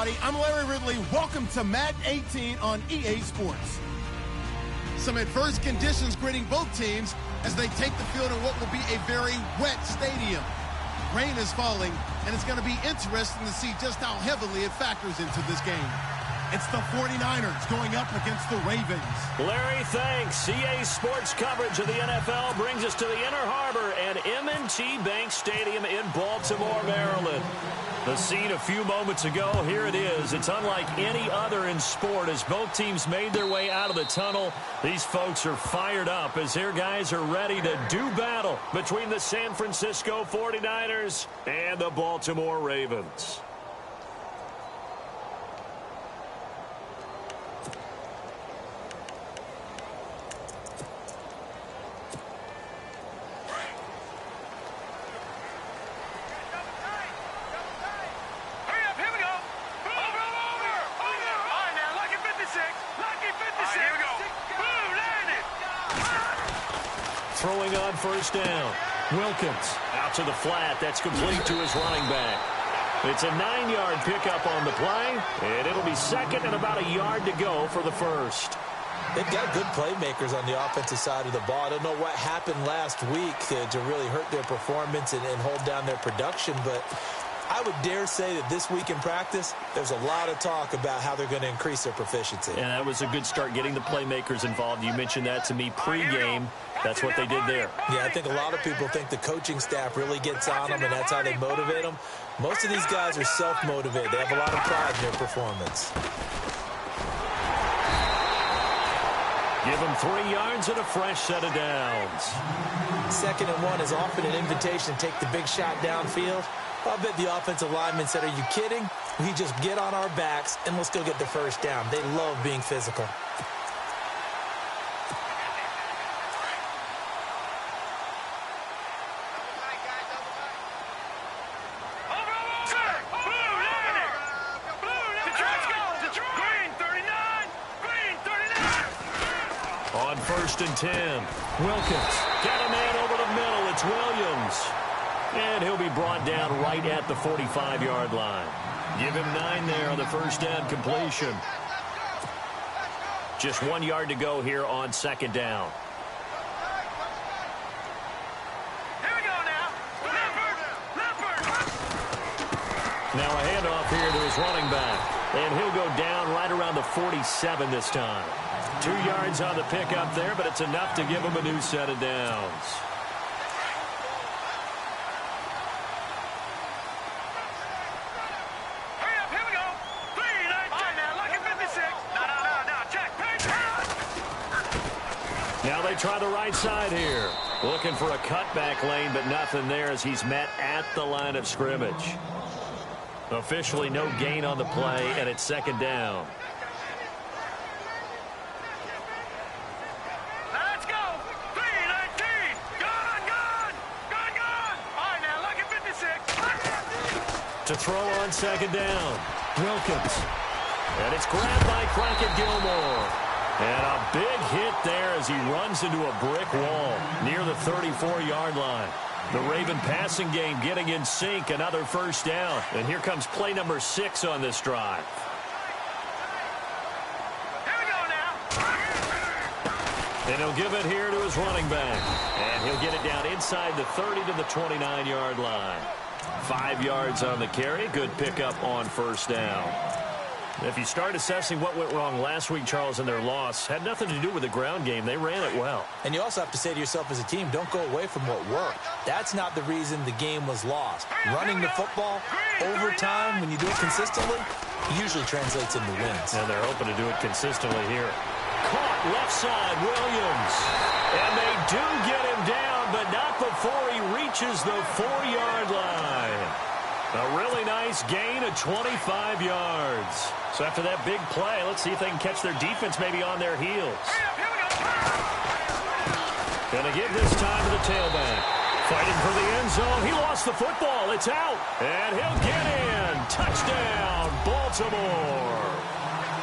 everybody. I'm Larry Ridley. Welcome to Madden 18 on EA Sports. Some adverse conditions greeting both teams as they take the field in what will be a very wet stadium. Rain is falling, and it's going to be interesting to see just how heavily it factors into this game. It's the 49ers going up against the Ravens. Larry, thanks. EA Sports coverage of the NFL brings us to the Inner Harbor and M&T Bank Stadium in Baltimore, Maryland. The scene a few moments ago, here it is. It's unlike any other in sport as both teams made their way out of the tunnel. These folks are fired up as their guys are ready to do battle between the San Francisco 49ers and the Baltimore Ravens. Throwing on first down. Wilkins out to the flat. That's complete to his running back. It's a 9-yard pickup on the play, and it'll be second and about a yard to go for the first. They've got good playmakers on the offensive side of the ball. I don't know what happened last week to really hurt their performance and hold down their production, but I would dare say that this week in practice, there's a lot of talk about how they're going to increase their proficiency. And that was a good start getting the playmakers involved. You mentioned that to me pregame. That's what they did there. Yeah, I think a lot of people think the coaching staff really gets on them, and that's how they motivate them. Most of these guys are self-motivated. They have a lot of pride in their performance. Give them 3 yards and a fresh set of downs. 2nd and 1 is often an invitation to take the big shot downfield. I bet the offensive lineman said, are you kidding? We just get on our backs and we'll still get the first down. They love being physical. On 1st and 10, Wilkins got a man over the middle. It's Williams. And he'll be brought down right at the 45-yard line. Give him 9 there on the first down completion. Just 1 yard to go here on 2nd down. Here we go now. Now a handoff here to his running back. And he'll go down right around the 47 this time. 2 yards on the pickup there, but it's enough to give him a new set of downs. Now they try the right side here. Looking for a cutback lane, but nothing there as he's met at the line of scrimmage. Officially no gain on the play, and it's 2nd down. Let's go. 3-19. Gone. All right, now look at 56. To throw on 2nd down. Wilkins. And it's grabbed by Crockett Gilmore. And a big hit there as he runs into a brick wall near the 34-yard line. The Raven passing game getting in sync, another first down. And here comes play number 6 on this drive. Here we go now. And he'll give it here to his running back. And he'll get it down inside the 30 to the 29-yard line. 5 yards on the carry. Good pickup on first down. If you start assessing what went wrong last week, Charles, in their loss, had nothing to do with the ground game. They ran it well. And you also have to say to yourself as a team, don't go away from what worked. That's not the reason the game was lost. Running the football over time, when you do it consistently, usually translates into wins. And they're hoping to do it consistently here. Caught left side, Williams. And they do get him down, but not before he reaches the 4-yard line. A really nice gain of 25 yards. So after that big play, let's see if they can catch their defense maybe on their heels. Gonna give this time to the tailback. Fighting for the end zone. He lost the football. It's out. And he'll get in. Touchdown, Baltimore.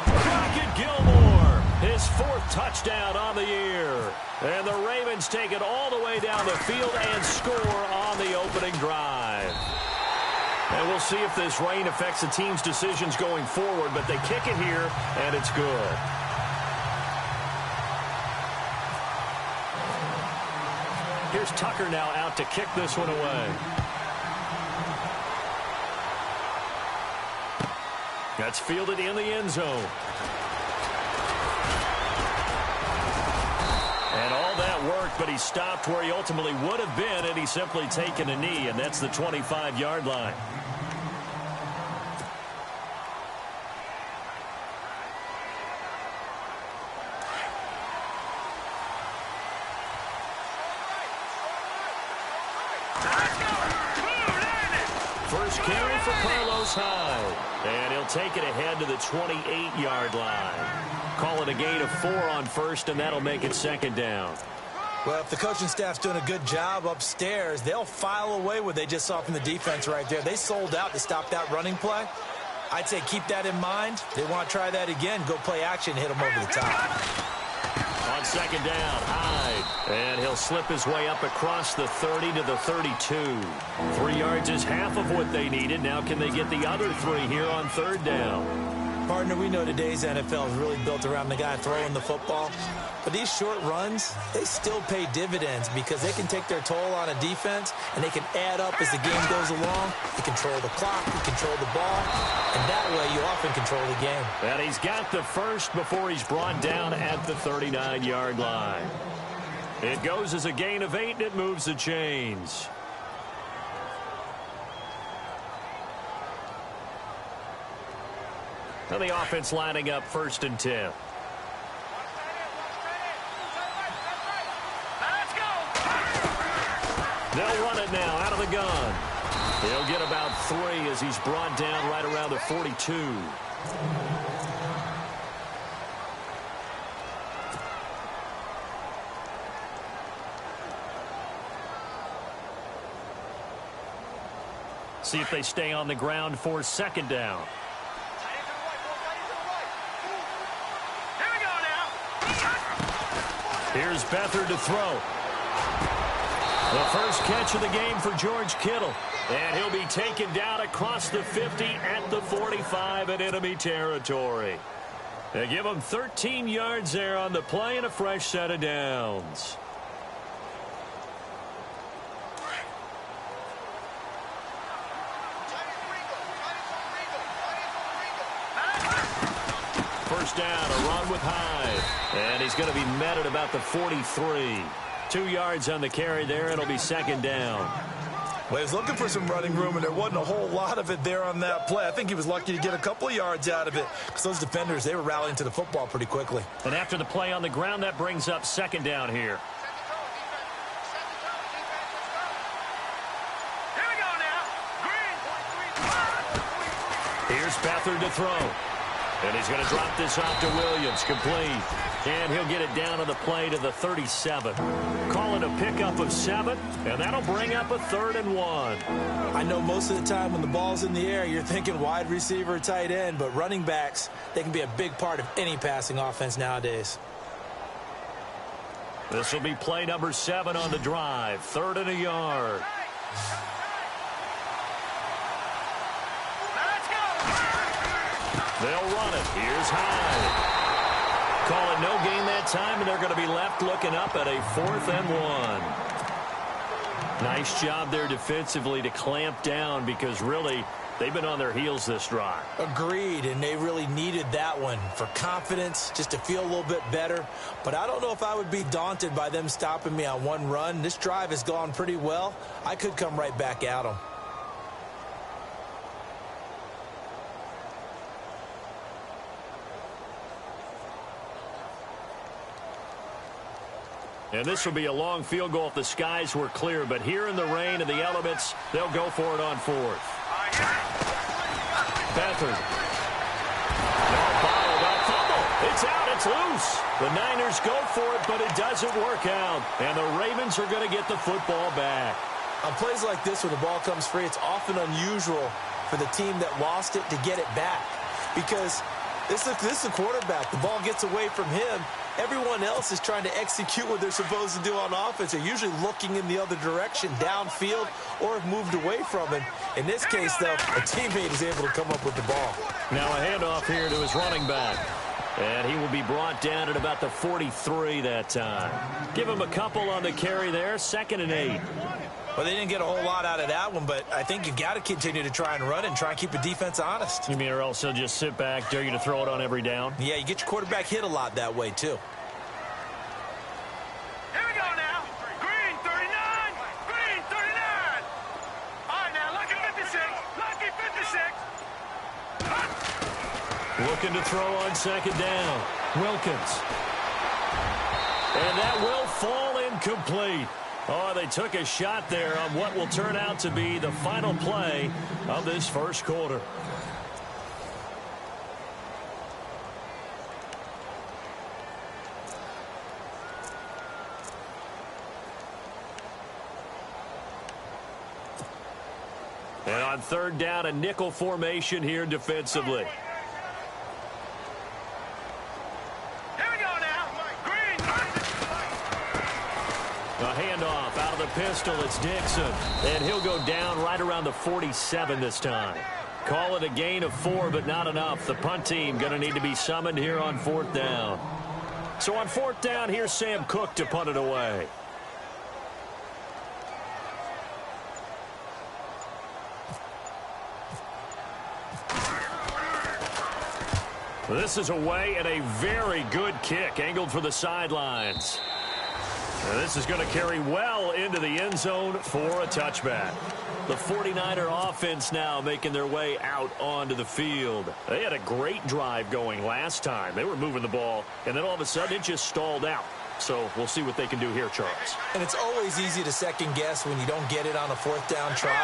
Crockett Gilmore, his 4th touchdown on the year. And the Ravens take it all the way down the field and score on the opening drive. And we'll see if this rain affects the team's decisions going forward, but they kick it here, and it's good. Here's Tucker now out to kick this one away. That's fielded in the end zone. And all that worked, but he stopped where he ultimately would have been had he simply taken a knee, and that's the 25-yard line. First carry for Carlos Hyde. And he'll take it ahead to the 28-yard line. Call it a gain of 4 on first, and that'll make it second down. Well, if the coaching staff's doing a good job upstairs, they'll file away what they just saw from the defense right there. They sold out to stop that running play. I'd say keep that in mind. They want to try that again. Go play action, hit them over the top. On second down, Hyde. And he'll slip his way up across the 30 to the 32. 3 yards is half of what they needed. Now can they get the other 3 here on third down? Partner, we know today's NFL is really built around the guy throwing the football. But these short runs, they still pay dividends because they can take their toll on a defense, and they can add up as the game goes along. You control the clock, you control the ball, and that way you often control the game. And he's got the first before he's brought down at the 39-yard line. It goes as a gain of 8, and it moves the chains. And the offense lining up 1st and 10. They'll run it now out of the gun. He'll get about 3 as he's brought down right around the 42. See if they stay on the ground for second down. Here we go now. Here's Beathard to throw. The first catch of the game for George Kittle. And he'll be taken down across the 50 at the 45 in enemy territory. They give him 13 yards there on the play and a fresh set of downs. First down, a run with Hyde. And he's going to be met at about the 43. 2 yards on the carry there. It'll be second down. Well, he was looking for some running room, and there wasn't a whole lot of it there on that play. I think he was lucky to get a couple of yards out of it because those defenders, they were rallying to the football pretty quickly. And after the play on the ground, that brings up second down here. Here we go now. Green. Here's Beathard to throw. And he's going to drop this off to Williams. Complete. And he'll get it down on the play to the 37. Call it a pickup of 7, and that'll bring up a 3rd and 1. I know most of the time when the ball's in the air, you're thinking wide receiver, tight end, but running backs, they can be a big part of any passing offense nowadays. This will be play number 7 on the drive. 3rd and a yard. Let's go. They'll run it. Here's Hyde. Call it no gain that time, and they're going to be left looking up at a 4th and 1. Nice job there defensively to clamp down because really they've been on their heels this drive. Agreed, and they really needed that one for confidence, just to feel a little bit better. But I don't know if I would be daunted by them stopping me on one run. This drive has gone pretty well. I could come right back at them. And this will be a long field goal if the skies were clear. But here in the rain and the elements, they'll go for it on 4th. Beathard. Bottled up fumble. It's out. It's loose. The Niners go for it, but it doesn't work out. And the Ravens are going to get the football back. On plays like this where the ball comes free, it's often unusual for the team that lost it to get it back. Because This is a quarterback. The ball gets away from him. Everyone else is trying to execute what they're supposed to do on offense. They're usually looking in the other direction, downfield, or have moved away from him. In this case, though, a teammate is able to come up with the ball. Now a handoff here to his running back. And he will be brought down at about the 43 that time. Give him a couple on the carry there, 2nd and 8. Well, they didn't get a whole lot out of that one, but I think you've got to continue to try and run and try and keep the defense honest. You mean or else he'll just sit back, dare you to throw it on every down? Yeah, you get your quarterback hit a lot that way, too. Here we go now. Green 39. Green 39. All right, now, lucky 56. Lucky 56. Looking to throw on 2nd down. Wilkins. And that will fall incomplete. Oh, they took a shot there on what will turn out to be the final play of this first quarter. And on 3rd down, a nickel formation here defensively. A handoff out of the pistol. It's Dixon. And he'll go down right around the 47 this time. Call it a gain of 4, but not enough. The punt team going to need to be summoned here on 4th down. So on 4th down, here's Sam Cook to punt it away. This is away and a very good kick angled for the sidelines. And this is going to carry well into the end zone for a touchback. The 49er offense now making their way out onto the field. They had a great drive going last time. They were moving the ball, and then all of a sudden it just stalled out. So we'll see what they can do here, Charles. And it's always easy to second guess when you don't get it on a 4th down try.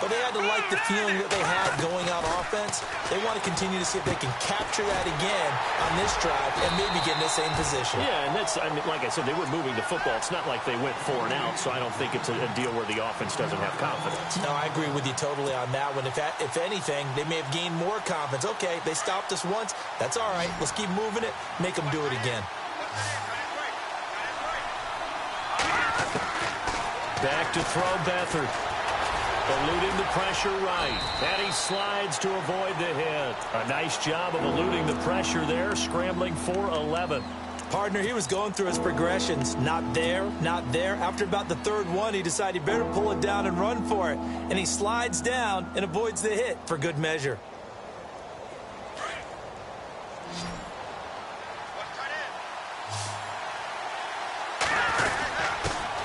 But they had to like the feeling that they had going out offense. They want to continue to see if they can capture that again on this drive and maybe get in the same position. Yeah, and that's, I mean, like I said, they were moving the football. It's not like they went 4 and out, so I don't think it's a deal where the offense doesn't have confidence. No, I agree with you totally on that one. If anything, they may have gained more confidence. Okay, they stopped us once. That's all right. Let's keep moving it. Make them do it again. Back to throw Beathard. Eluding the pressure right. And he slides to avoid the hit. A nice job of eluding the pressure there, scrambling for 11. Partner, he was going through his progressions. Not there, not there. After about the 3rd one, he decided he better pull it down and run for it. And he slides down and avoids the hit for good measure.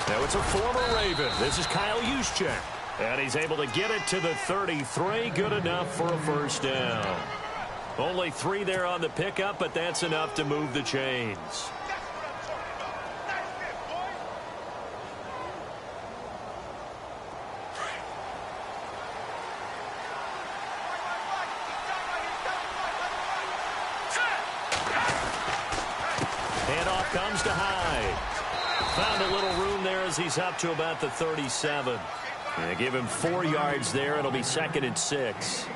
Now it's a former Raven. This is Kyle Juszczyk. And he's able to get it to the 33. Good enough for a 1st down. Only 3 there on the pickup, but that's enough to move the chains. Handoff comes to Hyde. Found a little room there as he's up to about the 37. And they give him 4 yards there. It'll be 2nd and 6.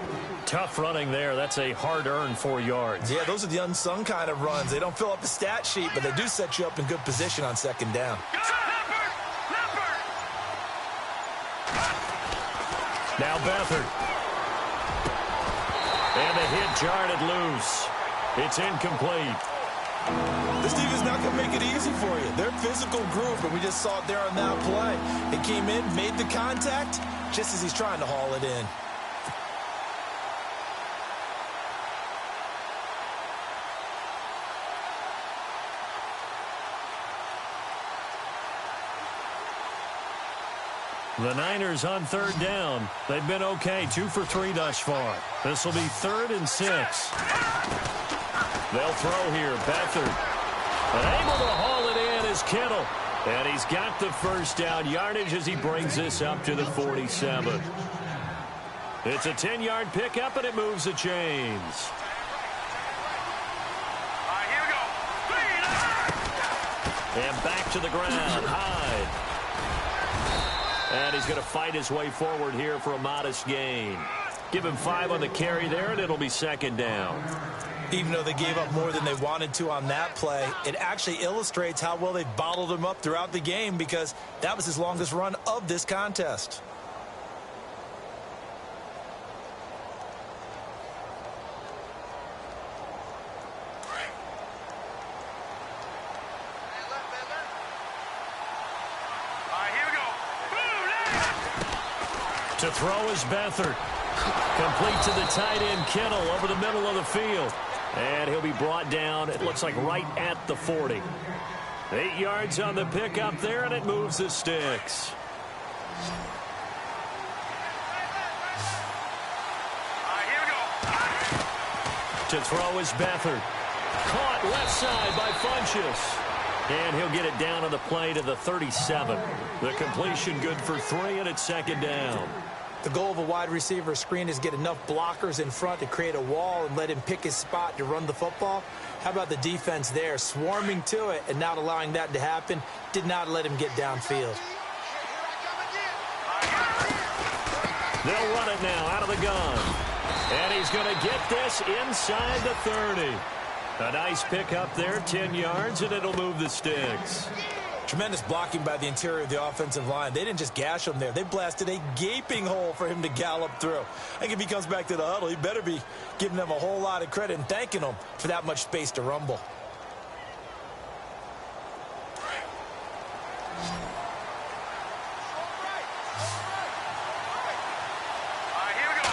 Tough running there. That's a hard-earned 4 yards. Yeah, those are the unsung kind of runs. They don't fill up the stat sheet, but they do set you up in good position on 2nd down. Now Beathard. And the hit jarred it loose. It's incomplete. This defense not going to make it easy for you. They're a physical group, and we just saw it there on that play. It came in, made the contact, just as he's trying to haul it in. The Niners on 3rd down. They've been okay, 2 for 3 thus far. This will be 3rd and 6. They'll throw here. Beathard. And able to haul it in is Kittle. And he's got the 1st down yardage as he brings this up to the 47. It's a 10-yard pickup, and it moves the chains. All right, here we go. And back to the ground. Hyde. And he's going to fight his way forward here for a modest gain. Give him 5 on the carry there, and it'll be 2nd down. Even though they gave up more than they wanted to on that play, it actually illustrates how well they bottled him up throughout the game, because that was his longest run of this contest. To throw is Beathard. Complete to the tight end, Kittle, over the middle of the field. And he'll be brought down, it looks like, right at the 40. 8 yards on the pickup there, and it moves the sticks. Here we go. To throw is Beathard. Caught left side by Funchess. And he'll get it down on the play to the 37. The completion good for 3, and it's second down. The goal of a wide receiver screen is get enough blockers in front to create a wall and let him pick his spot to run the football. How about the defense there, swarming to it and not allowing that to happen? Did not let him get downfield. They'll run it now out of the gun. And he's going to get this inside the 30. A nice pick up there, 10 yards, and it'll move the sticks. Tremendous blocking by the interior of the offensive line. They didn't just gash him there. They blasted a gaping hole for him to gallop through. I think if he comes back to the huddle, he better be giving them a whole lot of credit and thanking them for that much space to rumble. Here we go.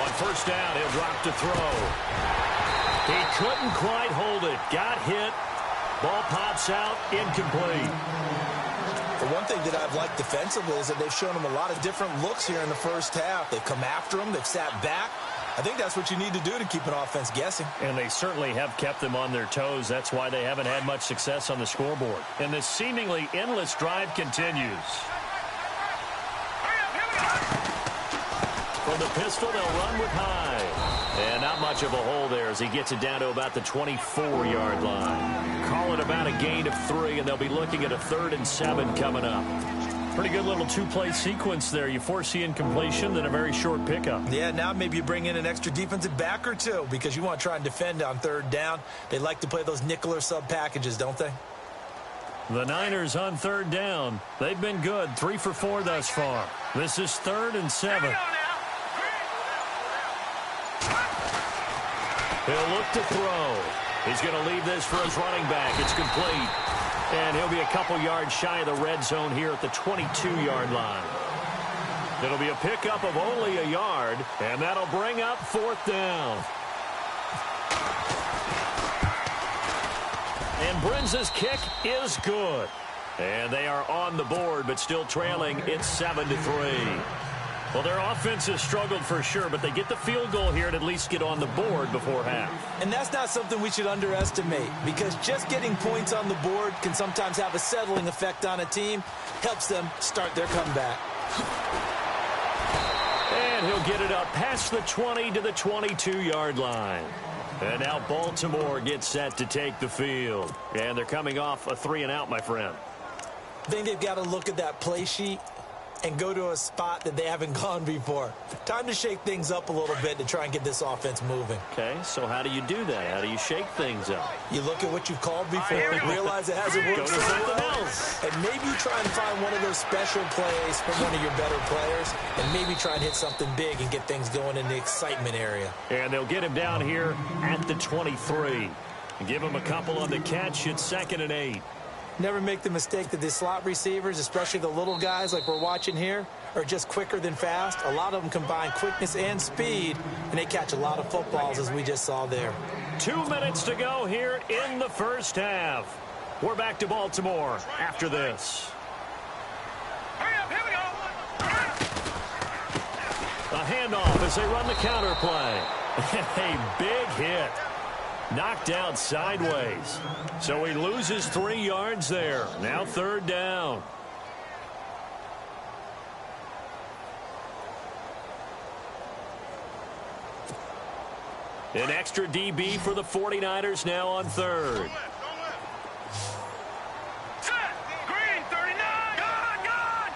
On first down, he'll drop to throw. He couldn't quite hold it. Got hit. Ball pops out, incomplete. The one thing that I've liked defensively is that they've shown him a lot of different looks here in the first half. They've come after him. They've sat back. I think that's what you need to do to keep an offense guessing. And they certainly have kept them on their toes. That's why they haven't had much success on the scoreboard. And this seemingly endless drive continues. From the pistol, they'll run with Hyde. And not much of a hole there as he gets it down to about the 24-yard line. Call it about a gain of 3, and they'll be looking at a 3rd and 7 coming up. Pretty good little two-play sequence there. You force the incompletion, then a very short pickup. Yeah, now maybe you bring in an extra defensive back or two because you want to try and defend on 3rd down. They like to play those nickel or sub packages, don't they? The Niners on 3rd down. They've been good, 3 for 4 thus far. This is 3rd and 7. He'll look to throw. He's going to leave this for his running back. It's complete. And he'll be a couple yards shy of the red zone here at the 22-yard line. It'll be a pickup of only a yard, and that'll bring up 4th down. And Brinz's kick is good. And they are on the board, but still trailing. It's 7-3. Well, their offense has struggled for sure, but they get the field goal here and at least get on the board before half. And that's not something we should underestimate, because just getting points on the board can sometimes have a settling effect on a team. Helps them start their comeback. And he'll get it up past the 20 to the 22-yard line. And now Baltimore gets set to take the field. And they're coming off a 3-and-out, my friend. I think they've got to look at that play sheet and go to a spot that they haven't gone before. Time to shake things up a little bit to try and get this offense moving. Okay, so how do you do that? How do you shake things up? You look at what you've called before and realize it hasn't worked Go to so something well. else. And maybe try and find one of those special plays from one of your better players, and maybe try and hit something big and get things going in the excitement area. And they'll get him down here at the 23. Give him a couple on the catch. It's 2nd and 8. Never make the mistake that the slot receivers, especially the little guys like we're watching here, are just quicker than fast. A lot of them combine quickness and speed, and they catch a lot of footballs, as we just saw there. 2 minutes to go here in the first half. We're back to Baltimore after this. Hurry up, here we go. A handoff as they run the counter play. A big hit. Knocked out sideways. So he loses 3 yards there. Now 3rd down. An extra DB for the 49ers now on 3rd. Set. Green, 39. Gun.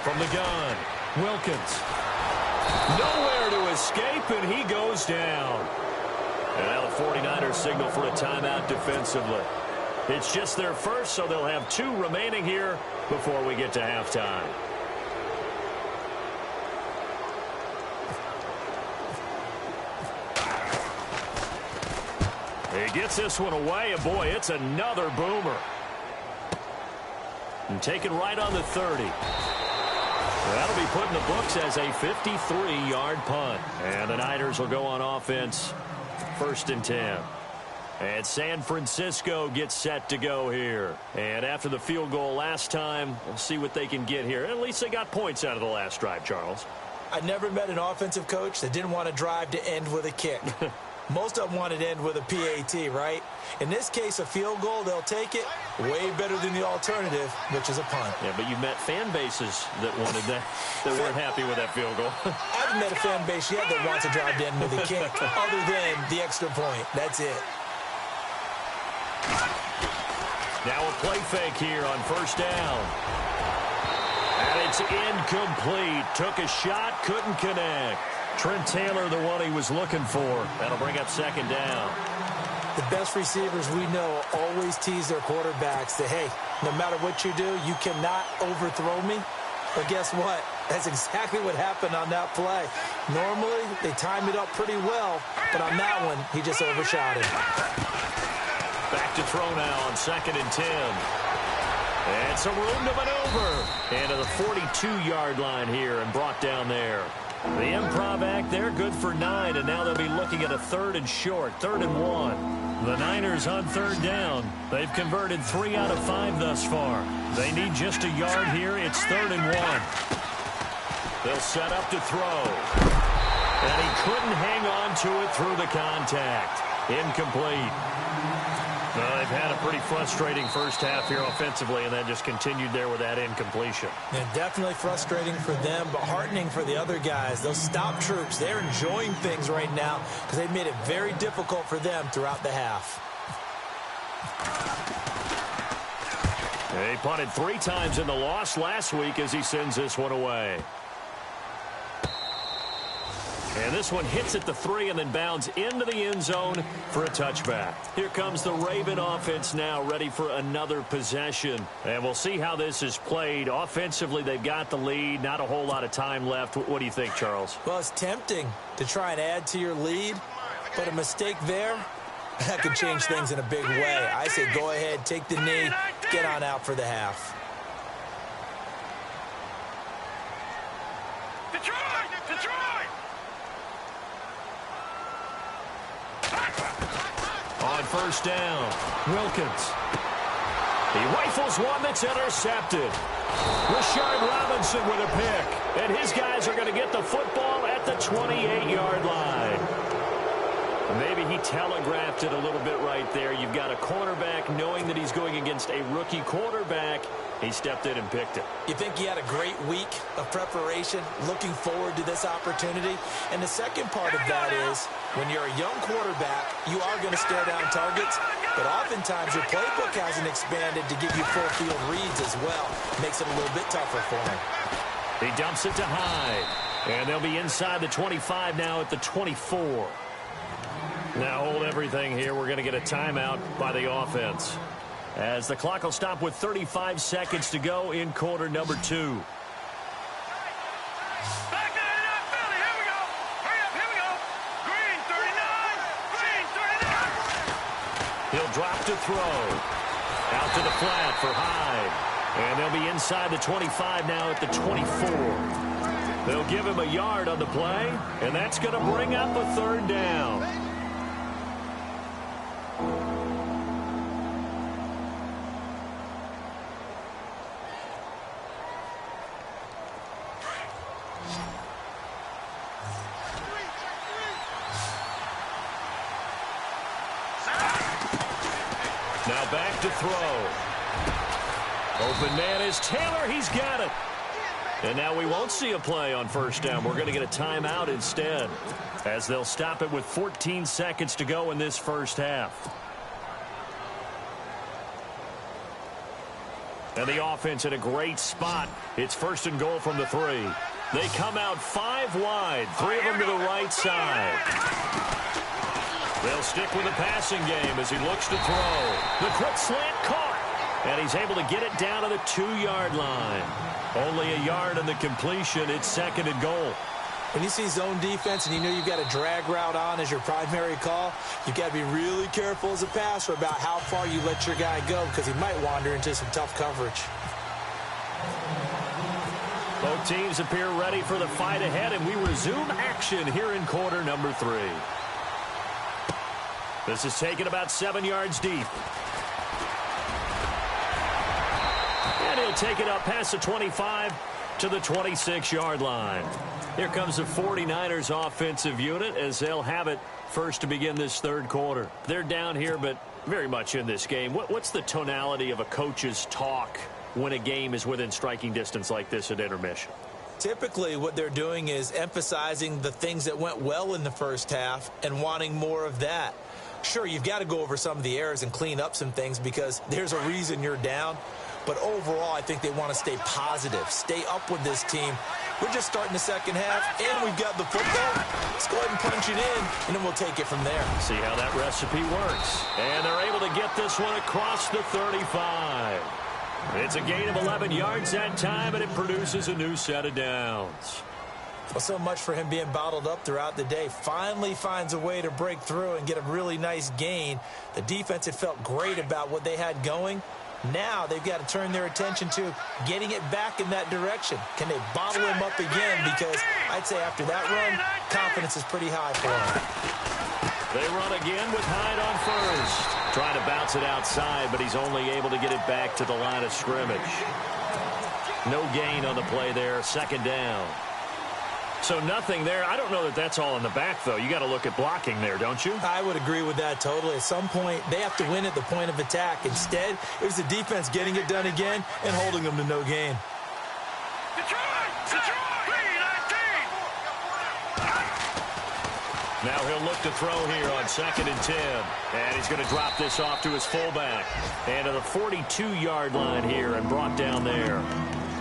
From the gun, Wilkins. Nowhere to escape, and he goes down. And now the 49ers signal for a timeout defensively. It's just their first, so they'll have 2 remaining here before we get to halftime. He gets this one away, and boy, it's another boomer. And taken right on the 30. That'll be put in the books as a 53-yard punt. And the Niners will go on offense, 1st and 10. And San Francisco gets set to go here. And after the field goal last time, we'll see what they can get here. At least they got points out of the last drive, Charles. I never met an offensive coach that didn't want to drive to end with a kick. Most of them wanted to end with a PAT, right? In this case, a field goal, they'll take it. Way better than the alternative, which is a punt. Yeah, but you've met fan bases that wanted that, that weren't happy with that field goal. I haven't met a fan base yet that wants to drive to end with a kick, other than the extra point. That's it. Now a play fake here on 1st down. And it's incomplete. Took a shot, couldn't connect. Trent Taylor, the one he was looking for. That'll bring up 2nd down. The best receivers we know always tease their quarterbacks that, hey, no matter what you do, you cannot overthrow me. But guess what? That's exactly what happened on that play. Normally, they time it up pretty well, but on that one, he just overshot it. Back to throw now on 2nd and 10. And some room to maneuver. And to the 42-yard line here and brought down there. The improv act there, good for 9, and now they'll be looking at a 3rd and short, 3rd and 1. The Niners on 3rd down. They've converted 3 out of 5 thus far. They need just a yard here. It's 3rd and 1. They'll set up to throw. And he couldn't hang on to it through the contact. Incomplete. Well, they've had a pretty frustrating first half here offensively, and then just continued there with that incompletion. And definitely frustrating for them, but heartening for the other guys. Those stop troops, they're enjoying things right now because they've made it very difficult for them throughout the half. They punted 3 times in the loss last week as he sends this one away. And this one hits at the 3 and then bounds into the end zone for a touchback. Here comes the Raven offense now, ready for another possession. And we'll see how this is played. Offensively, they've got the lead. Not a whole lot of time left. What do you think, Charles? Well, it's tempting to try and add to your lead, but a mistake there, that could change things in a big way. I say go ahead, take the knee, get on out for the half. On 1st down, Wilkins. He rifles one that's intercepted. Rashard Robinson with a pick. And his guys are going to get the football at the 28-yard line. Maybe he telegraphed it a little bit right there. You've got a cornerback knowing that he's going against a rookie quarterback. He stepped in and picked it. You think he had a great week of preparation, looking forward to this opportunity? And the second part of that is, when you're a young quarterback, you are going to stare down targets, but oftentimes your playbook hasn't expanded to give you full field reads as well. Makes it a little bit tougher for him. He dumps it to Hyde, and they'll be inside the 25 now at the 24. Now hold everything here. We're going to get a timeout by the offense, as the clock will stop with 35 seconds to go in quarter number 2. He'll drop to throw. Out to the flat for Hyde. And they'll be inside the 25 now at the 24. They'll give him a yard on the play, and that's going to bring up a 3rd down. Now back to throw. Open man is Taylor. He's got it. And now we won't see a play on 1st down. We're going to get a timeout instead, as they'll stop it with 14 seconds to go in this first half. And the offense in a great spot. It's 1st and goal from the 3. They come out 5 wide, 3 of them to the right side. They'll stick with the passing game as he looks to throw. The quick slant caught, and he's able to get it down to the 2-yard line. Only a yard on the completion. It's 2nd and goal. When you see zone defense and you know you've got a drag route on as your primary call, you've got to be really careful as a passer about how far you let your guy go because he might wander into some tough coverage. Both teams appear ready for the fight ahead, and we resume action here in quarter number 3. This is taken about 7 yards deep. And he'll take it up past the 25 to the 26-yard line. Here comes the 49ers offensive unit as they'll have it first to begin this 3rd quarter. They're down here, but very much in this game. What's the tonality of a coach's talk when a game is within striking distance like this at intermission? Typically, what they're doing is emphasizing the things that went well in the first half and wanting more of that. Sure, you've got to go over some of the errors and clean up some things because there's a reason you're down. But overall, I think they want to stay positive, stay up with this team. We're just starting the second half, and we've got the football. Let's go ahead and punch it in, and then we'll take it from there. See how that recipe works. And they're able to get this one across the 35. It's a gain of 11 yards that time, and it produces a new set of downs. Well, so much for him being bottled up throughout the day. Finally finds a way to break through and get a really nice gain. The defense had felt great about what they had going. Now they've got to turn their attention to getting it back in that direction. Can they bottle him up again? Because I'd say after that run, confidence is pretty high for him. They run again with Hyde on first. Trying to bounce it outside, but he's only able to get it back to the line of scrimmage. No gain on the play there. 2nd down. So nothing there. I don't know that that's all in the back, though. You got to look at blocking there, don't you? I would agree with that totally. At some point, they have to win at the point of attack. Instead, it was the defense getting it done again and holding them to no gain. Now he'll look to throw here on 2nd and 10. And he's going to drop this off to his fullback. And to the 42-yard line here and brought down there.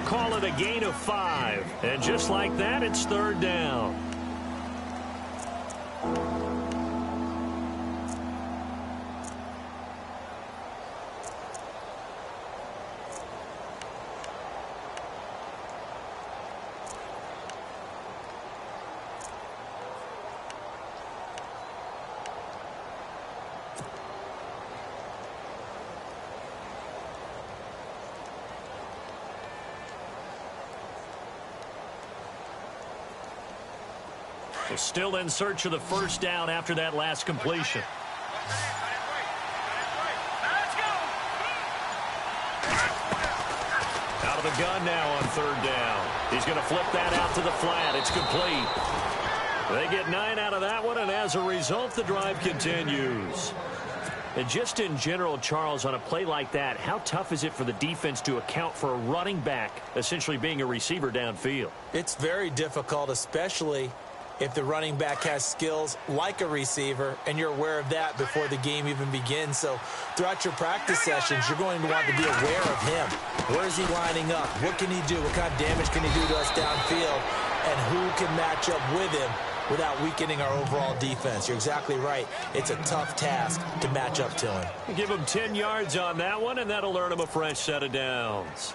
Call it a gain of 5. And just like that, it's 3rd down. Still in search of the 1st down after that last completion. Out of the gun now on 3rd down. He's going to flip that out to the flat. It's complete. They get 9 out of that one, and as a result, the drive continues. And just in general, Charles, on a play like that, how tough is it for the defense to account for a running back essentially being a receiver downfield? It's very difficult, especially if the running back has skills like a receiver, and you're aware of that before the game even begins. So throughout your practice sessions, you're going to want to be aware of him. Where is he lining up? What can he do? What kind of damage can he do to us downfield? And who can match up with him without weakening our overall defense? You're exactly right. It's a tough task to match up to him. Give him 10 yards on that one, and that'll earn him a fresh set of downs.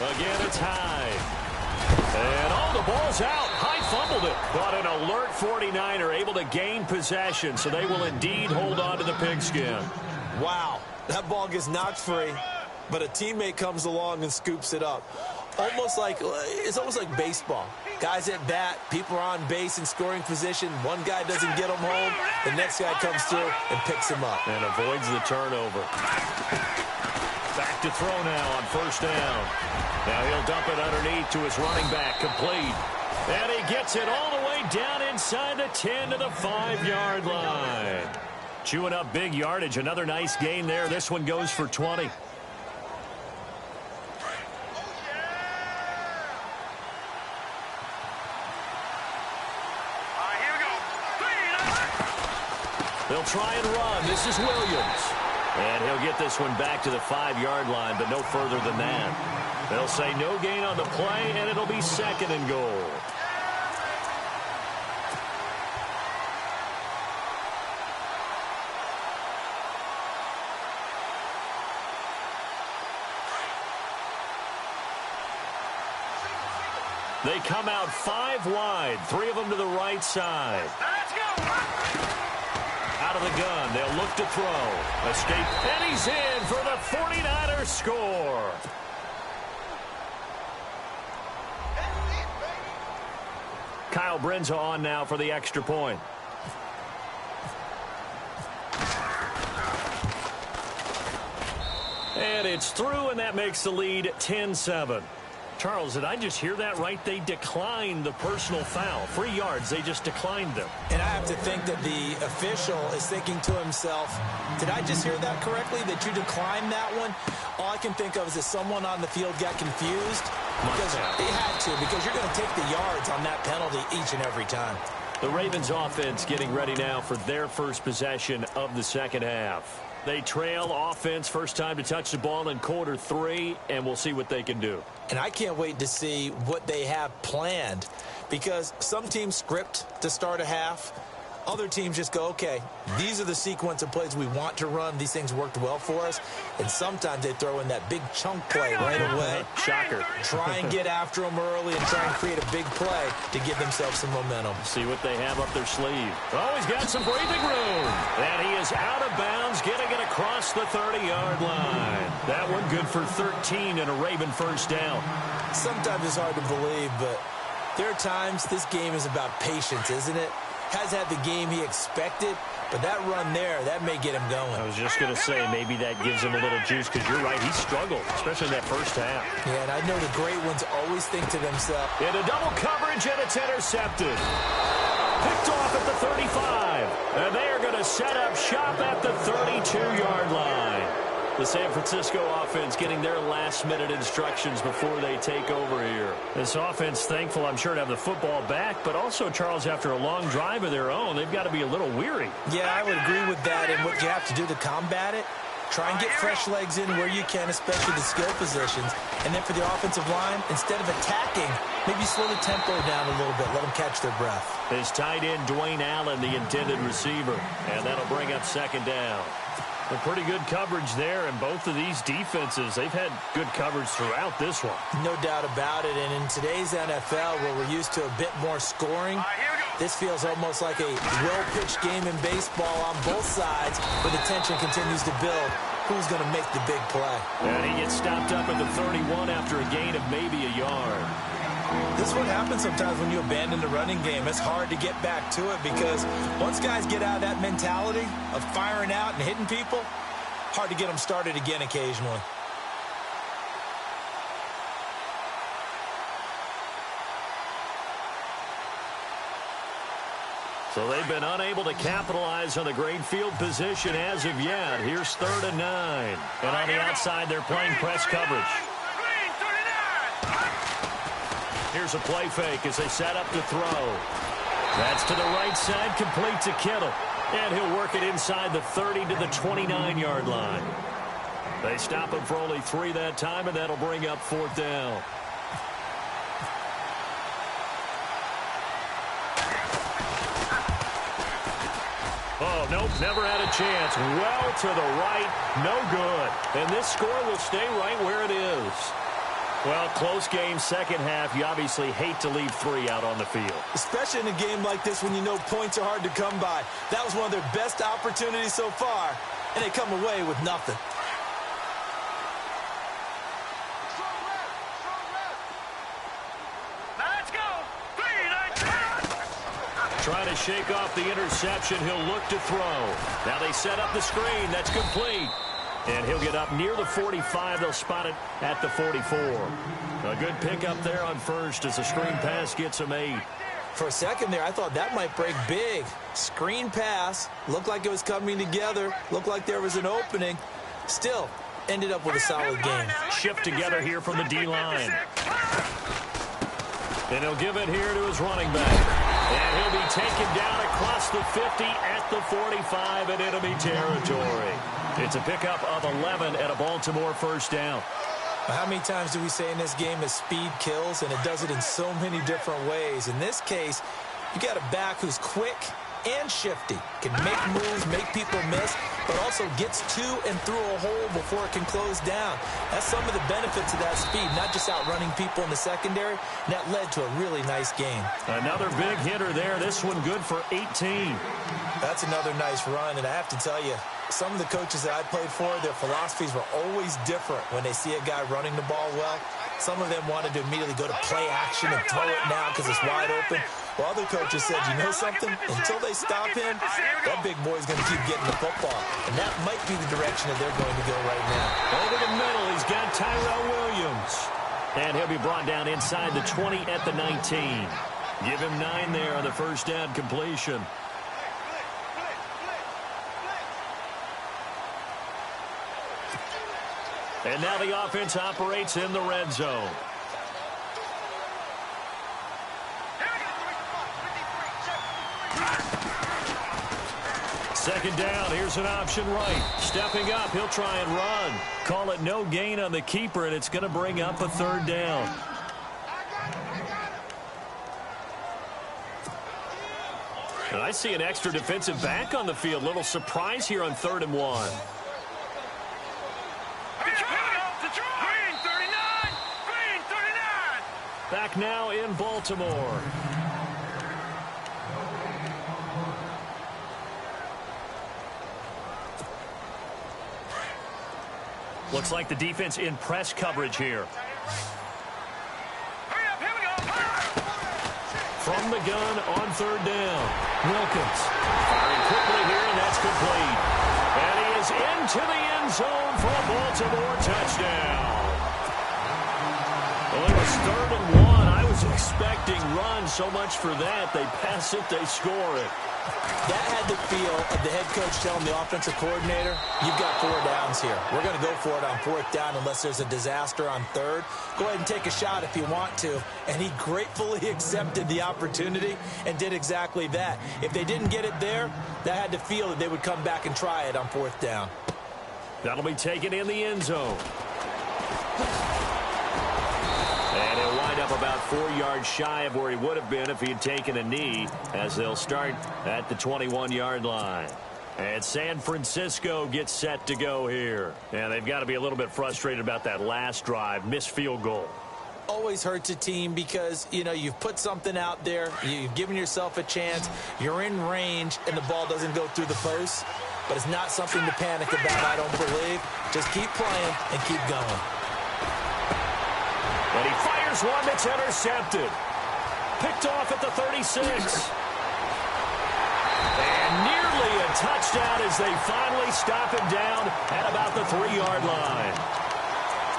Again, it's Hyde. And the ball's out. Hyde fumbled it. But an alert 49er able to gain possession, so they will indeed hold on to the pigskin. Wow, that ball gets knocked free, but a teammate comes along and scoops it up. It's almost like baseball. Guys at bat, people are on base in scoring position. One guy doesn't get him home. The next guy comes through and picks him up. And avoids the turnover. Back to throw now on 1st down. Now he'll dump it underneath to his running back, complete. And he gets it all the way down inside the 10 to the 5-yard line. Chewing up big yardage. Another nice gain there. This one goes for 20. They'll try and run. This is Williams. And he'll get this one back to the 5-yard line, but no further than that. They'll say no gain on the play, and it'll be 2nd and goal. They come out 5 wide, 3 of them to the right side. Let's go. Out of the gun, they'll look to throw. Escape, and he's in for the 49ers score. Kyle Brenza on now for the extra point. And it's through, and that makes the lead 10-7. Charles, did I just hear that right? They declined the personal foul. 3 yards, they just declined them. And I have to think that the official is thinking to himself, did I just hear that correctly, that you declined that one? All I can think of is that someone on the field got confused. Because they had to, because you're going to take the yards on that penalty each and every time. The Ravens offense getting ready now for their first possession of the second half. They trail offense, first time to touch the ball in quarter 3, and we'll see what they can do. And I can't wait to see what they have planned, because some teams script to start a half. Other teams just go, okay, these are the sequence of plays we want to run. These things worked well for us. And sometimes they throw in that big chunk play right away. Shocker. Try and get after them early and try and create a big play to give themselves some momentum. See what they have up their sleeve. Oh, he's got some breathing room. And he is out of bounds, getting it across the 30-yard line. That one good for 13 and a Raven first down. Sometimes it's hard to believe, but there are times this game is about patience, isn't it? Has had the game he expected, but that run there, that may get him going. I was just going to say, maybe that gives him a little juice, because you're right, he struggled, especially in that first half. Yeah, and I know the great ones always think to themselves. Into double coverage, and it's intercepted. Picked off at the 35. And they are going to set up shop at the 32-yard line. The San Francisco offense getting their last-minute instructions before they take over here. This offense, thankful, I'm sure, to have the football back, but also, Charles, after a long drive of their own, they've got to be a little weary. Yeah, I would agree with that, and what you have to do to combat it, try and get fresh legs in where you can, especially the skill positions. And then for the offensive line, instead of attacking, maybe slow the tempo down a little bit, let them catch their breath. His tight end, Dwayne Allen, the intended receiver, and that'll bring up 2nd down. A pretty good coverage there, and both of these defenses, they've had good coverage throughout this one. No doubt about it, and in today's NFL, where we're used to a bit more scoring, this feels almost like a well-pitched game in baseball on both sides, where the tension continues to build. Who's going to make the big play? And he gets stopped up at the 31 after a gain of maybe a yard. This is what happens sometimes when you abandon the running game. It's hard to get back to it, because once guys get out of that mentality of firing out and hitting people, hard to get them started again occasionally. So they've been unable to capitalize on the great field position as of yet. Here's 3rd and 9. And on the outside, they're playing press coverage. Here's a play fake as they set up to throw. That's to the right side, complete to Kittle. And he'll work it inside the 30 to the 29-yard line. They stop him for only 3 that time, and that'll bring up 4th down. Oh, nope, never had a chance. Well to the right, no good. And this score will stay right where it is. Well, close game, second half. You obviously hate to leave 3 out on the field. Especially in a game like this when you know points are hard to come by. That was one of their best opportunities so far, and they come away with nothing. Let's go. Trying to shake off the interception. He'll look to throw. Now they set up the screen. That's complete. And he'll get up near the 45. They'll spot it at the 44. A good pickup there on first as the screen pass gets him 8. For a second there, I thought that might break big. Screen pass. Looked like it was coming together. Looked like there was an opening. Still, ended up with a solid game. Shift together here from the D-line. And he'll give it here to his running back. And he'll be taken down across across the 50 at the 45 in enemy territory. It's a pickup of 11 and a Baltimore first down. How many times do we say in this game that speed kills, and it does it in so many different ways? In this case, you got a back who's quick and shifty, can make moves, make people miss, but also gets to and through a hole before it can close down. That's some of the benefits of that speed, not just outrunning people in the secondary, and that led to a really nice game. Another big hitter there. This one good for 18. That's another nice run, and I have to tell you, some of the coaches that I played for, their philosophies were always different when they see a guy running the ball well. Some of them wanted to immediately go to play action and throw it now because it's wide open. While other coaches said, you know something? Until they stop him, that big boy's going to keep getting the football. And that might be the direction that they're going to go right now. Over the middle, he's got Tyrell Williams. And he'll be brought down inside the 20 at the 19. Give him 9 there on the first down completion. And now the offense operates in the red zone. Second down, here's an option right. Stepping up, he'll try and run. Call it no gain on the keeper, and it's going to bring up a third down. And I see an extra defensive back on the field. Little surprise here on 3rd and 1. Back now in Baltimore. Looks like the defense in press coverage here. From the gun on 3rd down. Wilkins firing quickly here, and that's complete. And he is into the end zone for a Baltimore touchdown. Well, it was 3rd and 1. I was expecting run. So much for that. They pass it, they score it. That had the feel of the head coach telling the offensive coordinator, you've got 4 downs here. We're going to go for it on 4th down unless there's a disaster on 3rd. Go ahead and take a shot if you want to. And he gratefully accepted the opportunity and did exactly that. If they didn't get it there, that had to feel that they would come back and try it on 4th down. That'll be taken in the end zone. And he'll wind up about 4 yards shy of where he would have been if he had taken a knee, as they'll start at the 21-yard line. And San Francisco gets set to go here. And they've got to be a little bit frustrated about that last drive, missed field goal. Always hurts a team because, you know, you've put something out there, you've given yourself a chance, you're in range, and the ball doesn't go through the post. But it's not something to panic about, I don't believe. Just keep playing and keep going. And he fires one that's intercepted. Picked off at the 36. And nearly a touchdown as they finally stop him down at about the 3-yard line.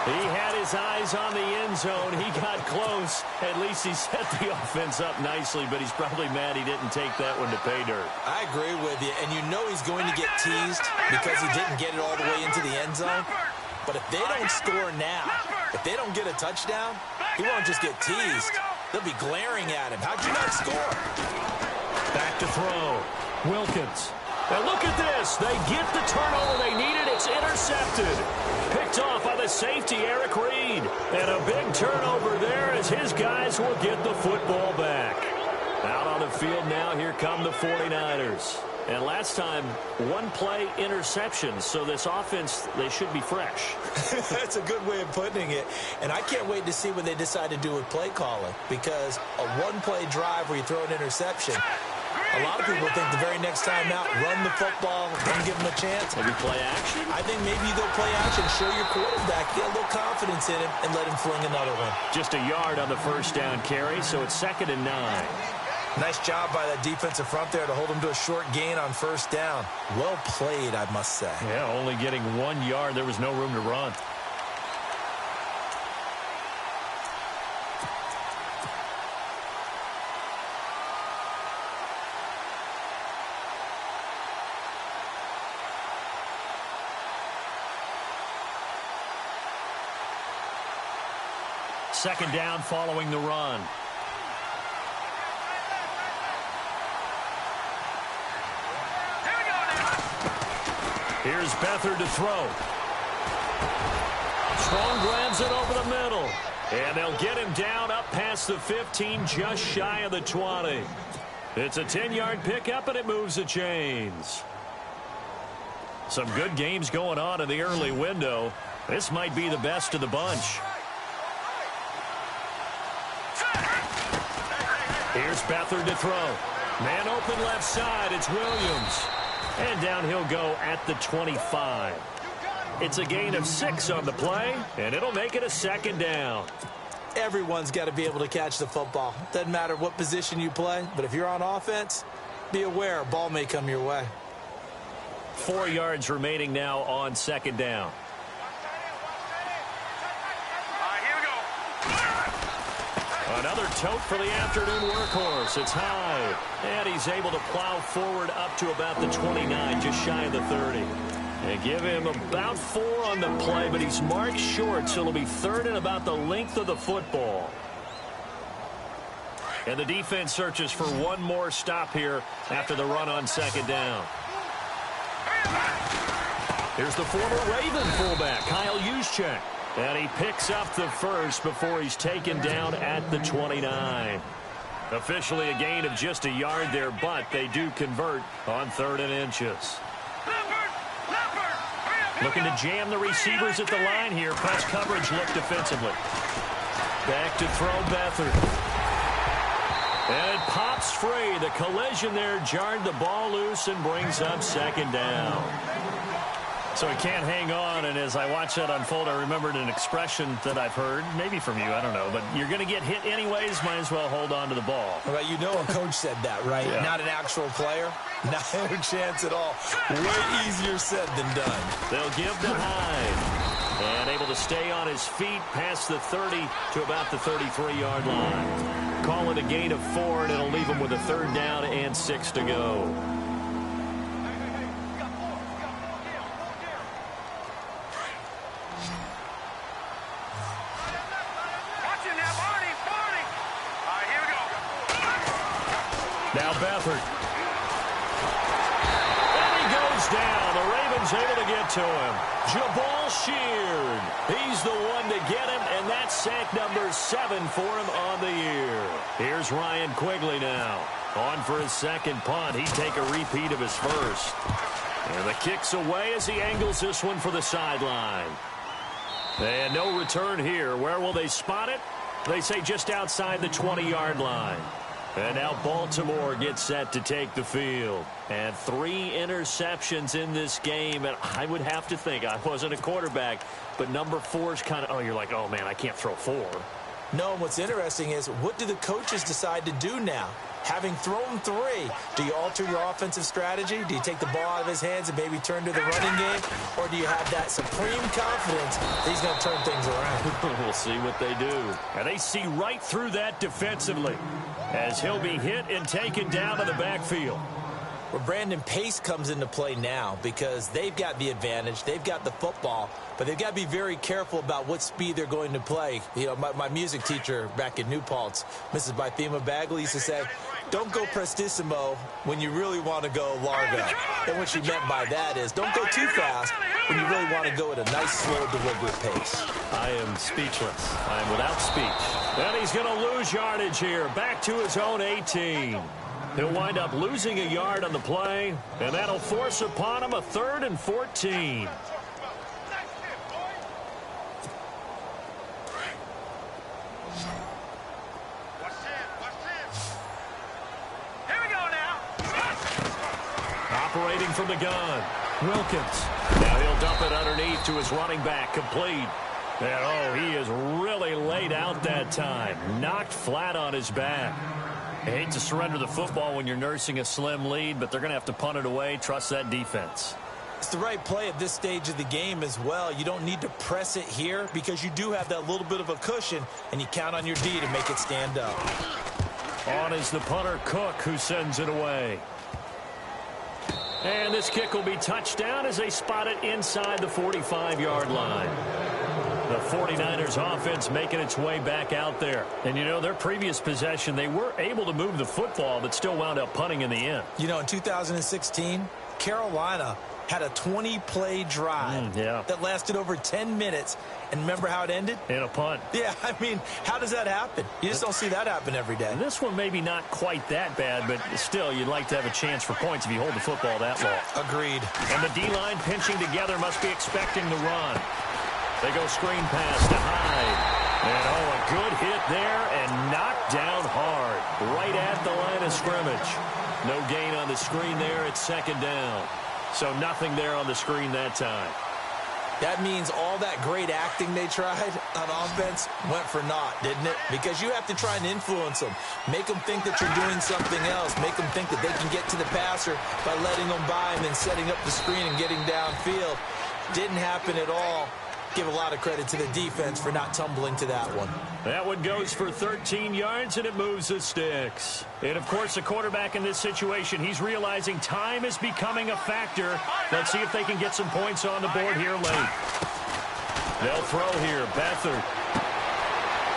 He had his eyes on the end zone. He got close. At least he set the offense up nicely, but he's probably mad he didn't take that one to pay dirt. I agree with you, and you know he's going to get teased because he didn't get it all the way into the end zone. But if they don't score now, if they don't get a touchdown, he won't just get teased. They'll be glaring at him. How'd you not score? Back to throw. Wilkins. And look at this. They get the turnover they needed. It's intercepted. Picked off by the safety, Eric Reed. And a big turnover there as his guys will get the football back. Out on the field now, here come the 49ers. And last time, 1-play interception. So this offense, they should be fresh. That's a good way of putting it. And I can't wait to see what they decide to do with play calling. Because a 1-play drive where you throw an interception, a lot of people think the very next time out, run the football, don't give them a chance. Maybe play action? I think maybe you go play action, show your quarterback, get a little confidence in him, and let him fling another one. Just a yard on the first down carry, so it's 2nd and 9. Nice job by that defensive front there to hold him to a short gain on first down. Well played, I must say. Yeah, only getting 1 yard. There was no room to run. Second down following the run. Here's Beathard to throw. Strong grabs it over the middle. And they'll get him down up past the 15, just shy of the 20. It's a 10-yard pickup, and it moves the chains. Some good games going on in the early window. This might be the best of the bunch. Here's Beathard to throw. Man open left side. It's Williams. And down he'll go at the 25. It's a gain of 6 on the play, and it'll make it a 2nd down. Everyone's got to be able to catch the football. Doesn't matter what position you play, but if you're on offense, be aware a ball may come your way. 4 yards remaining now on 2nd down. Another tote for the afternoon workhorse. It's high, and he's able to plow forward up to about the 29, just shy of the 30. They give him about 4 on the play, but he's marked short, so it'll be 3rd and about the length of the football. And the defense searches for one more stop here after the run on 2nd down. Here's the former Raven fullback, Kyle Juszczyk. And he picks up the first before he's taken down at the 29. Officially a gain of just a yard there, but they do convert on 3rd and inches. Looking to jam the receivers at the line here. Press coverage look defensively. Back to throw Beathard. And it pops free. The collision there jarred the ball loose and brings up 2nd down. So he can't hang on, and as I watch that unfold, I remembered an expression that I've heard, maybe from you, I don't know, but you're going to get hit anyways, might as well hold on to the ball. Well, you know a coach said that, right? Yeah. Not an actual player. Not a chance at all. Way easier said than done. They'll give to Hyde. And able to stay on his feet past the 30 to about the 33-yard line. Call it a gain of 4, and it'll leave him with a 3rd down and 6 to go. Now Beathard. And he goes down. The Ravens able to get to him. Jabal Sheard. He's the one to get him, and that's sack number 7 for him on the year. Here's Ryan Quigley now. On for his 2nd punt. He'd take a repeat of his first. And the kick's away as he angles this one for the sideline. And no return here. Where will they spot it? They say just outside the 20-yard line. And now Baltimore gets set to take the field. And 3 interceptions in this game. And I would have to think, I wasn't a quarterback, but number 4 is kind of, oh, you're like, oh, man, I can't throw 4. No, what's interesting is, what do the coaches decide to do now? Having thrown 3, do you alter your offensive strategy? Do you take the ball out of his hands and maybe turn to the running game? Or do you have that supreme confidence that he's going to turn things around? We'll see what they do. And they see right through that defensively as he'll be hit and taken down to the backfield. Well, Brandon, pace comes into play now because they've got the advantage. They've got the football, but they've got to be very careful about what speed they're going to play. You know, my music teacher back in New Paltz, Mrs. Bythema Bagley, used to say, don't go prestissimo when you really want to go largo. And what she meant by that is don't go too fast when you really want to go at a nice, slow, deliberate pace. I am speechless. I am without speech. And he's going to lose yardage here. Back to his own 18. He'll wind up losing a yard on the play, and that'll force upon him a 3rd and 14. Operating from the gun, Wilkins. Now he'll dump it underneath to his running back, complete. And, oh, he is really laid out that time. Knocked flat on his back. I hate to surrender the football when you're nursing a slim lead, but they're going to have to punt it away. Trust that defense. It's the right play at this stage of the game as well. You don't need to press it here because you do have that little bit of a cushion, and you count on your D to make it stand up. On is the punter, Cook, who sends it away. And this kick will be touchdown as they spot it inside the 45-yard line. The 49ers offense making its way back out there. And, you know, their previous possession, they were able to move the football, but still wound up punting in the end. You know, in 2016, Carolina had a 20-play drive that lasted over 10 minutes. And remember how it ended? In a punt. Yeah, I mean, how does that happen? You just don't see that happen every day. And this one maybe not quite that bad, but still, you'd like to have a chance for points if you hold the football that long. Agreed. And the D-line pinching together must be expecting the run. They go screen pass to Hyde. And, a good hit there and knocked down hard right at the line of scrimmage. No gain on the screen there. It's second down. So nothing there on the screen that time. That means all that great acting they tried on offense went for naught, didn't it? Because you have to try and influence them. Make them think that you're doing something else. Make them think that they can get to the passer by letting them by and then setting up the screen and getting downfield. Didn't happen at all. Give a lot of credit to the defense for not tumbling to that one. That one goes for 13 yards, and it moves the sticks. And, of course, the quarterback in this situation, he's realizing time is becoming a factor. Let's see if they can get some points on the board here late. They'll throw here. Beathard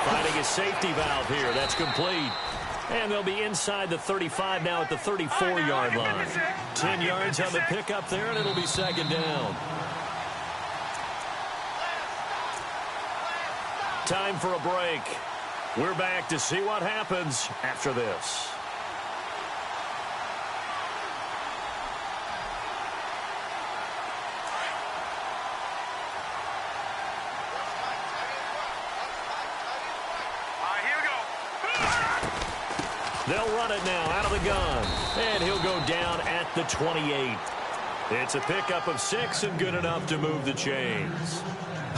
finding his safety valve here. That's complete. And they'll be inside the 35 now at the 34-yard line. 10 yards on the pickup there, and it'll be second down. Time for a break. We're back to see what happens after this. Here we go. They'll run it now out of the gun. And he'll go down at the 28. It's a pickup of 6 and good enough to move the chains.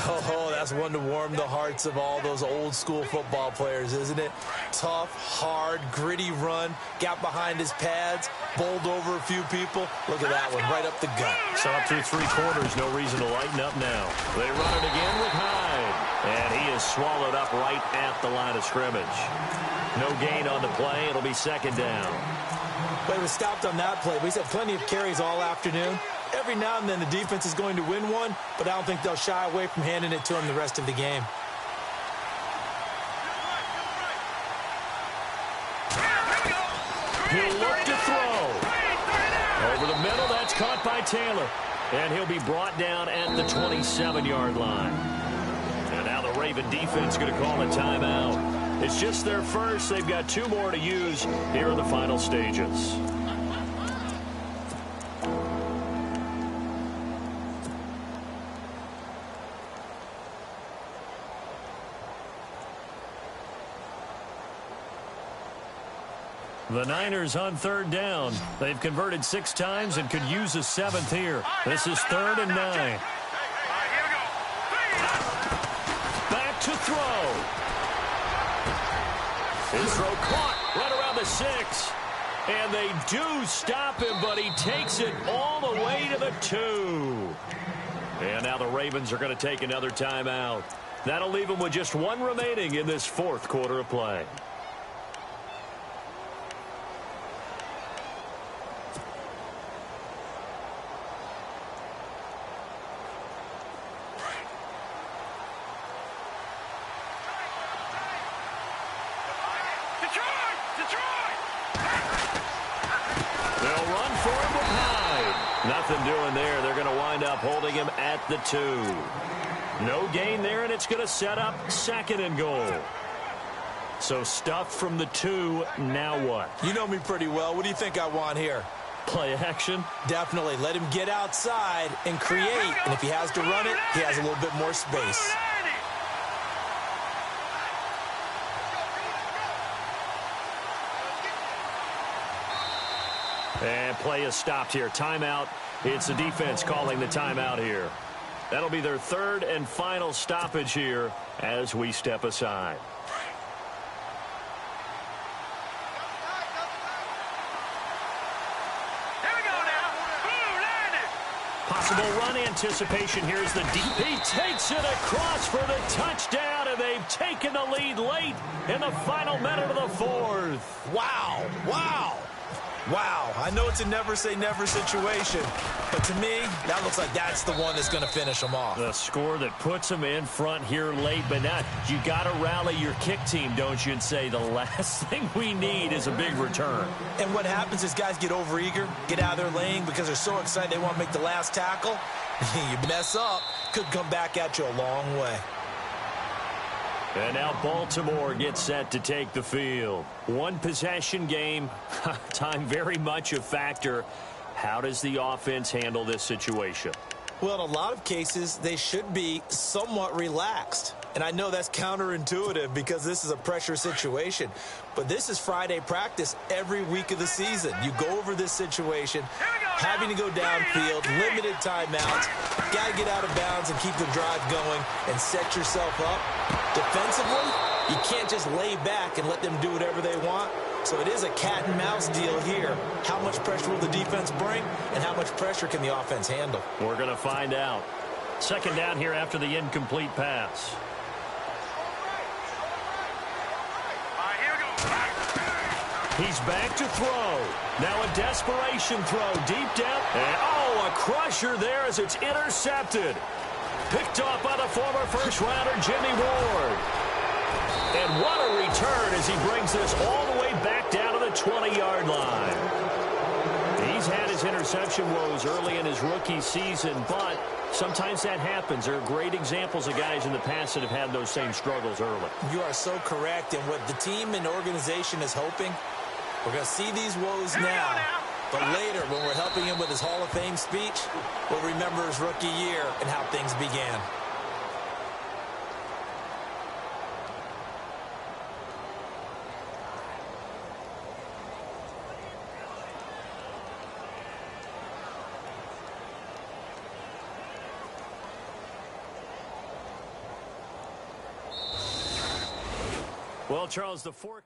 Oh, that's one to warm the hearts of all those old-school football players, isn't it? Tough, hard, gritty run, got behind his pads, bowled over a few people. Look at that one, right up the gut. So up through 3 quarters, no reason to lighten up now. They run it again with Hyde, and he is swallowed up right at the line of scrimmage. No gain on the play. It'll be second down. But he was stopped on that play. He's had plenty of carries all afternoon. Every now and then the defense is going to win one, but I don't think they'll shy away from handing it to him the rest of the game. He'll look to throw. Over the middle, that's caught by Taylor. And he'll be brought down at the 27-yard line. And now the Raven defense going to call a timeout. It's just their first. They've got 2 more to use here in the final stages. The Niners on third down. They've converted 6 times and could use a 7th here. This is 3rd and 9. Here we go. Back to throw. His throw caught right around the 6. And they do stop him, but he takes it all the way to the 2. And now the Ravens are going to take another timeout. That'll leave them with just 1 remaining in this 4th quarter of play. They'll run for him with Hyde. Nothing doing there. They're going to wind up holding him at the 2. No gain there, and it's going to set up 2nd and goal. So stuff from the 2. Now what? You know me pretty well. What do you think I want here? Play action? Definitely. Let him get outside and create. And if he has to run it, he has a little bit more space. And play is stopped here. Timeout. It's the defense calling the timeout here. That'll be their 3rd and final stoppage here as we step aside. Here we go now. Boom, landed. Possible run anticipation. Here's the deep. He takes it across for the touchdown, and they've taken the lead late in the final minute of the 4th. Wow. Wow. Wow, I know it's a never-say-never situation, but to me, that looks like that's the one that's going to finish them off. The score that puts them in front here late, but now you got to rally your kick team, don't you, and say the last thing we need is a big return. And what happens is guys get overeager, get out of their lane because they're so excited they want to make the last tackle. You mess up, could come back at you a long way. And now Baltimore gets set to take the field. One possession game, time very much a factor. How does the offense handle this situation? Well, in a lot of cases, they should be somewhat relaxed. And I know that's counterintuitive because this is a pressure situation. But this is Friday practice every week of the season. You go over this situation, having to go downfield, limited timeouts, got to get out of bounds and keep the drive going and set yourself up. Defensively, you can't just lay back and let them do whatever they want. So it is a cat and mouse deal here. How much pressure will the defense bring and how much pressure can the offense handle? We're going to find out. Second down here after the incomplete pass. He's back to throw. Now a desperation throw deep down. And, oh, a crusher there as it's intercepted. Picked off by the former first-rounder Jimmy Ward. And what a return as he brings this all the way back down to the 20-yard line. He's had his interception woes early in his rookie season, but sometimes that happens. There are great examples of guys in the past that have had those same struggles early. You are so correct. And what the team and organization is hoping, we're going to see these woes now. But later, when we're helping him with his Hall of Fame speech, we'll remember his rookie year and how things began. Well, Charles, the fork.